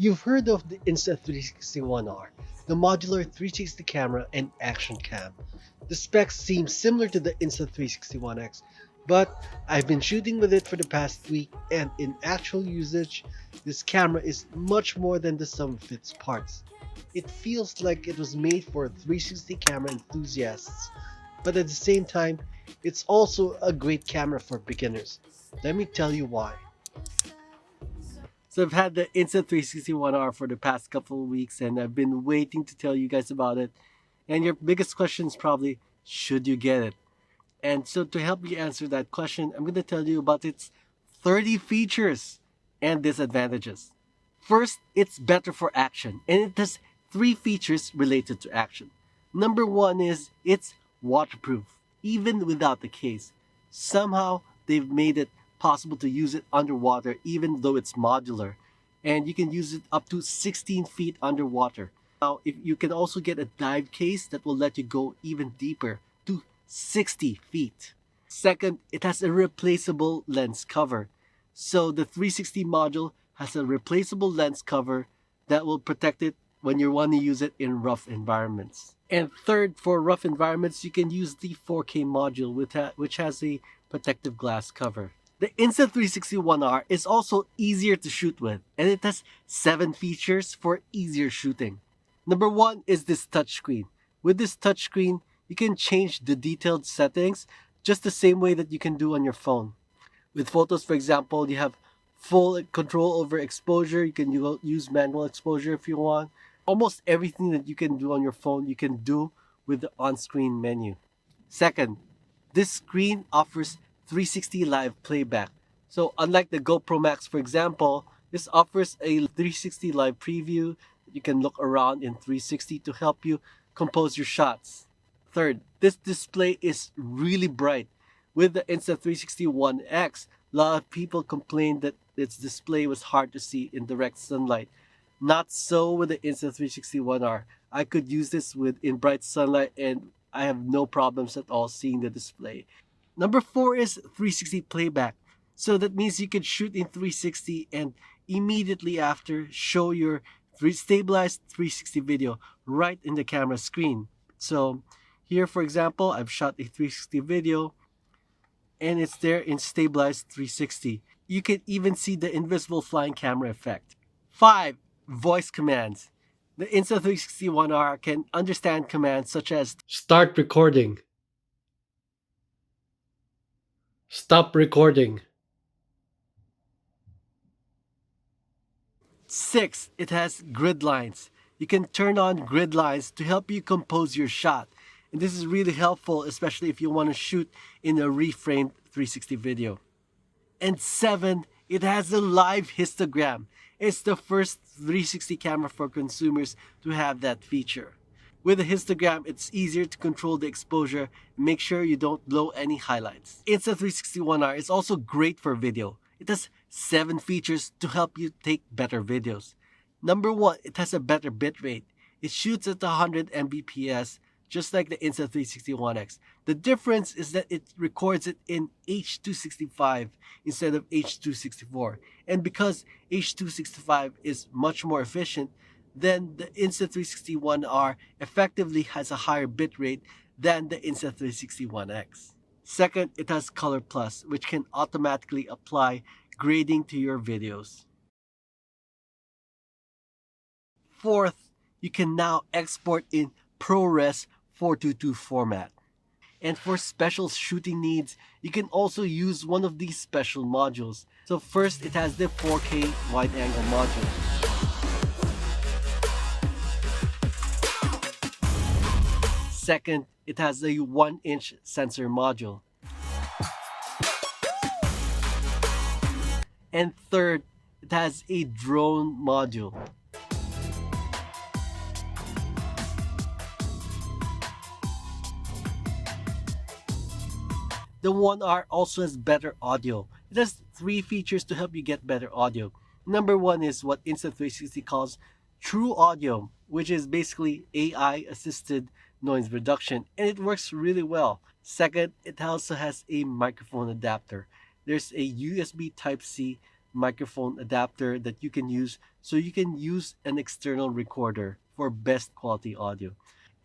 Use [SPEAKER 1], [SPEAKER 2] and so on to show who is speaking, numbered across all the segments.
[SPEAKER 1] You've heard of the Insta360 One R, the modular 360 camera and action cam. The specs seem similar to the Insta360 One X, but I've been shooting with it for the past week, and in actual usage, this camera is much more than the sum of its parts. It feels like it was made for 360 camera enthusiasts, but at the same time, it's also a great camera for beginners. Let me tell you why. So I've had the Insta360 One R for the past couple of weeks, and I've been waiting to tell you guys about it. And your biggest question is probably, should you get it? And so to help you answer that question, I'm going to tell you about its 30 features and disadvantages. First, it's better for action, and it has three features related to action. Number one is it's waterproof, even without the case. Somehow, they've made it possible to use it underwater, even though it's modular, and you can use it up to 16 feet underwater. Now, if you can also get a dive case that will let you go even deeper to 60 feet. Second, it has a replaceable lens cover. So the 360 module has a replaceable lens cover that will protect it when you want to use it in rough environments. And third, for rough environments, you can use the 4K module which has a protective glass cover. The Insta360 One R is also easier to shoot with, and it has 7 features for easier shooting. Number one is this touchscreen. With this touchscreen, you can change the detailed settings just the same way that you can do on your phone. With photos, for example, you have full control over exposure. You can use manual exposure if you want. Almost everything that you can do on your phone, you can do with the on-screen menu. Second, this screen offers 360 live playback. So unlike the GoPro MAX, for example, this offers a 360 live preview. You can look around in 360 to help you compose your shots. Third, this display is really bright. With the Insta360 One X, a lot of people complained that its display was hard to see in direct sunlight. Not so with the Insta360 One R. I could use this in bright sunlight and I have no problems at all seeing the display. Number four is 360 playback. So that means you can shoot in 360 and immediately after show your stabilized 360 video right in the camera screen. So here, for example, I've shot a 360 video and it's there in stabilized 360. You can even see the invisible flying camera effect. 5. Voice commands. The Insta360 One R can understand commands such as start recording, stop recording. 6. It has grid lines. You can turn on grid lines to help you compose your shot. And this is really helpful, especially if you want to shoot in a reframed 360 video. And 7, it has a live histogram. It's the first 360 camera for consumers to have that feature. With a histogram, it's easier to control the exposure and make sure you don't blow any highlights. Insta360 One R is also great for video. It has 7 features to help you take better videos. Number 1, it has a better bitrate. It shoots at 100 Mbps, just like the Insta360 One X. The difference is that it records it in H.265 instead of H.264. And because H.265 is much more efficient, then the Insta360 One R effectively has a higher bitrate than the Insta360 One X. Second, it has Color Plus, which can automatically apply grading to your videos. Fourth, you can now export in ProRes 422 format. And for special shooting needs, you can also use one of these special modules. So first, it has the 4K wide angle module. Second, it has a 1-inch sensor module. And third, it has a drone module. The One R also has better audio. It has 3 features to help you get better audio. Number 1 is what Insta360 calls true audio, which is basically AI assisted noise reduction, and it works really well. Second, it also has a microphone adapter. There's a USB Type-C microphone adapter that you can use so you can use an external recorder for best quality audio.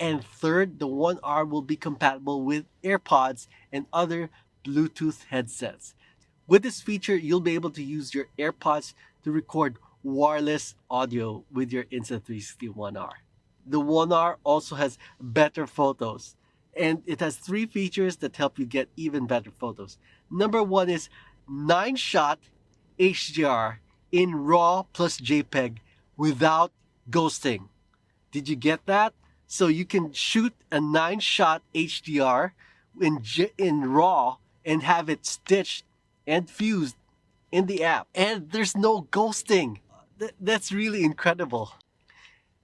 [SPEAKER 1] And third, the One R will be compatible with AirPods and other Bluetooth headsets. With this feature, you'll be able to use your AirPods to record wireless audio with your Insta360 One R. The One R also has better photos, and it has three features that help you get even better photos. Number one is 9-shot HDR in RAW plus JPEG without ghosting. Did you get that? So you can shoot a 9-shot HDR in RAW and have it stitched and fused in the app. And there's no ghosting. That's really incredible.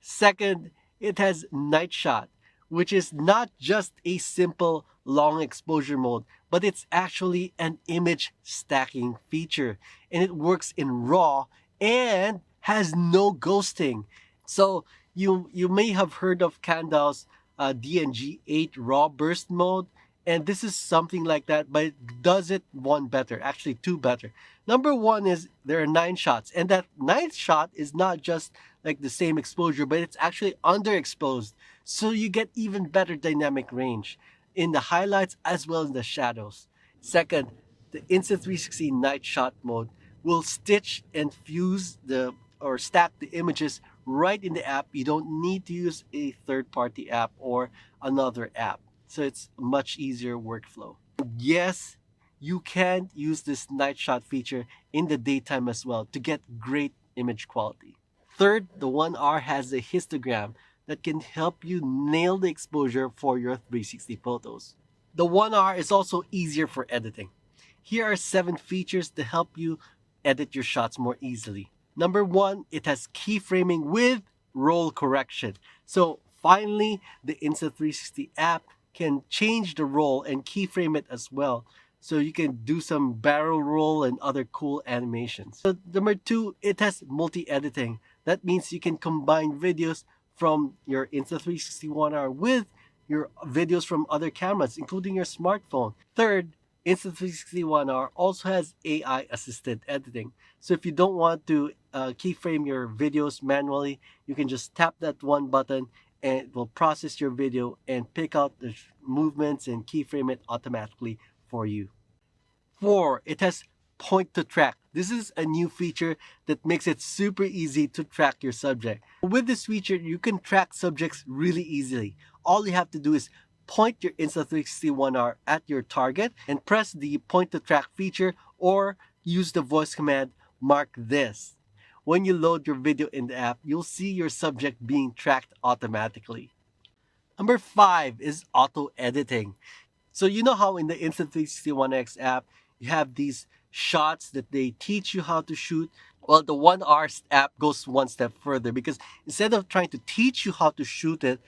[SPEAKER 1] Second, it has night shot, which is not just a simple long exposure mode, but it's actually an image stacking feature. And it works in RAW and has no ghosting. So you may have heard of Candle's DNG8 RAW burst mode, and this is something like that, but it does it one better, actually two better. Number one is there are 9 shots, and that ninth shot is not just like the same exposure, but it's actually underexposed, so you get even better dynamic range in the highlights as well as the shadows. Second, the Insta360 night shot mode will stitch and fuse the or stack the images right in the app. You don't need to use a third-party app or another app. So it's a much easier workflow. Yes, you can use this night shot feature in the daytime as well to get great image quality. Third, the One R has a histogram that can help you nail the exposure for your 360 photos. The One R is also easier for editing. Here are 7 features to help you edit your shots more easily. Number 1, it has keyframing with roll correction. So finally, the Insta360 app can change the roll and keyframe it as well. So you can do some barrel roll and other cool animations. So number 2, it has multi-editing. That means you can combine videos from your Insta360 One R with your videos from other cameras, including your smartphone. Third, Insta360 One R also has AI assisted editing. So if you don't want to keyframe your videos manually, you can just tap that one button and it will process your video and pick out the movements and keyframe it automatically for you. 4, it has point to track. This is a new feature that makes it super easy to track your subject. With this feature, you can track subjects really easily. All you have to do is point your Insta360 One R at your target and press the point to track feature or use the voice command mark this. When you load your video in the app, you'll see your subject being tracked automatically. Number 5 is auto editing. So you know how in the Insta360 One X app, you have these shots that they teach you how to shoot? Well, the One R app goes one step further because instead of trying to teach you how to shoot it,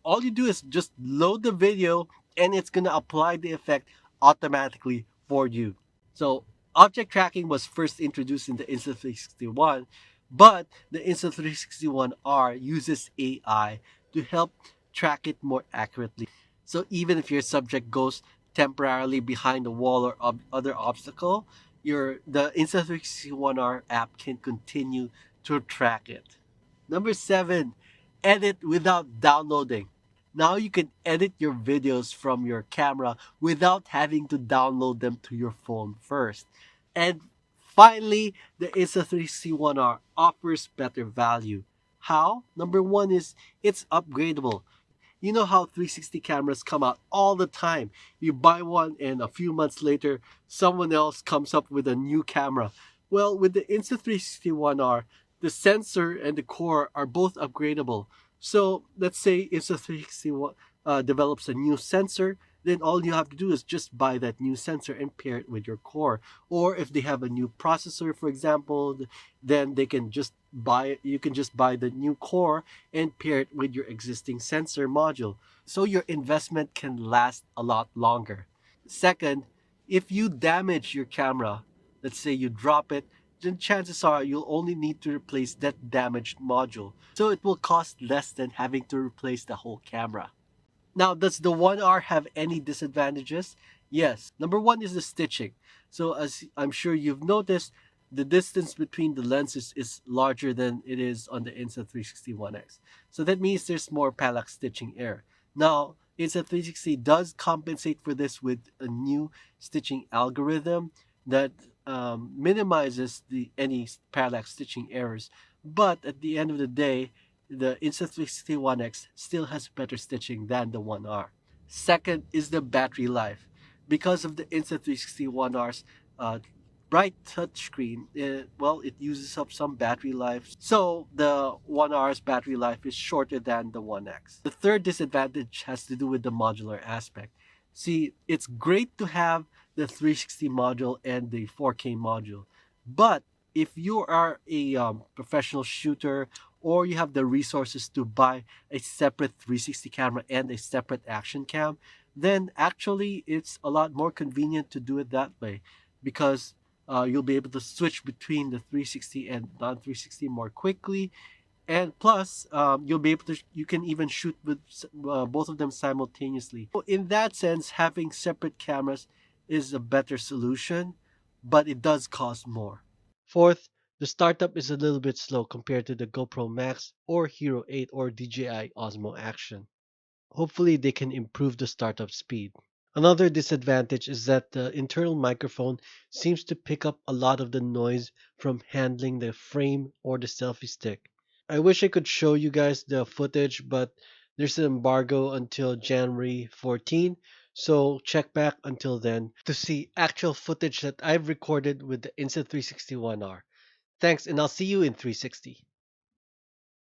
[SPEAKER 1] all you do is just load the video and it's gonna apply the effect automatically for you. So object tracking was first introduced in the Insta360 One, but the Insta360 One R uses AI to help track it more accurately. So even if your subject goes temporarily behind a wall or other obstacle, the Insta360 One R app can continue to track it. Number 7, edit without downloading. Now you can edit your videos from your camera without having to download them to your phone first. And finally, the Insta360 One R offers better value. How? Number 1 is it's upgradable. You know how 360 cameras come out all the time. You buy one and a few months later, someone else comes up with a new camera. Well, with the Insta360 One R, the sensor and the core are both upgradable. So let's say Insta360 develops a new sensor, then all you have to do is just buy that new sensor and pair it with your core. Or if they have a new processor, for example, then you can just buy the new core and pair it with your existing sensor module. So your investment can last a lot longer. Second, if you damage your camera, let's say you drop it, then chances are you'll only need to replace that damaged module. So it will cost less than having to replace the whole camera. Now, does the One R have any disadvantages? Yes. Number 1 is the stitching. So as I'm sure you've noticed, the distance between the lenses is larger than it is on the Insta360 One X. So that means there's more parallax stitching error. Now, Insta360 does compensate for this with a new stitching algorithm that minimizes any parallax stitching errors. But at the end of the day, the Insta360 One X still has better stitching than the One R. Second is the battery life. Because of the Insta360 One R's bright touchscreen, well, it uses up some battery life. So the One R's battery life is shorter than the One X. The third disadvantage has to do with the modular aspect. See, it's great to have the 360 module and the 4K module, but if you are a professional shooter or you have the resources to buy a separate 360 camera and a separate action cam, then actually it's a lot more convenient to do it that way because you'll be able to switch between the 360 and non 360 more quickly. And plus, you'll be able to, you can even shoot with both of them simultaneously. So in that sense, having separate cameras is a better solution, but it does cost more. Fourth, the startup is a little bit slow compared to the GoPro Max or Hero 8 or DJI Osmo Action. Hopefully, they can improve the startup speed. Another disadvantage is that the internal microphone seems to pick up a lot of the noise from handling the frame or the selfie stick. I wish I could show you guys the footage, but there's an embargo until January 14, so check back until then to see actual footage that I've recorded with the Insta360 One R. Thanks, and I'll see you in 360.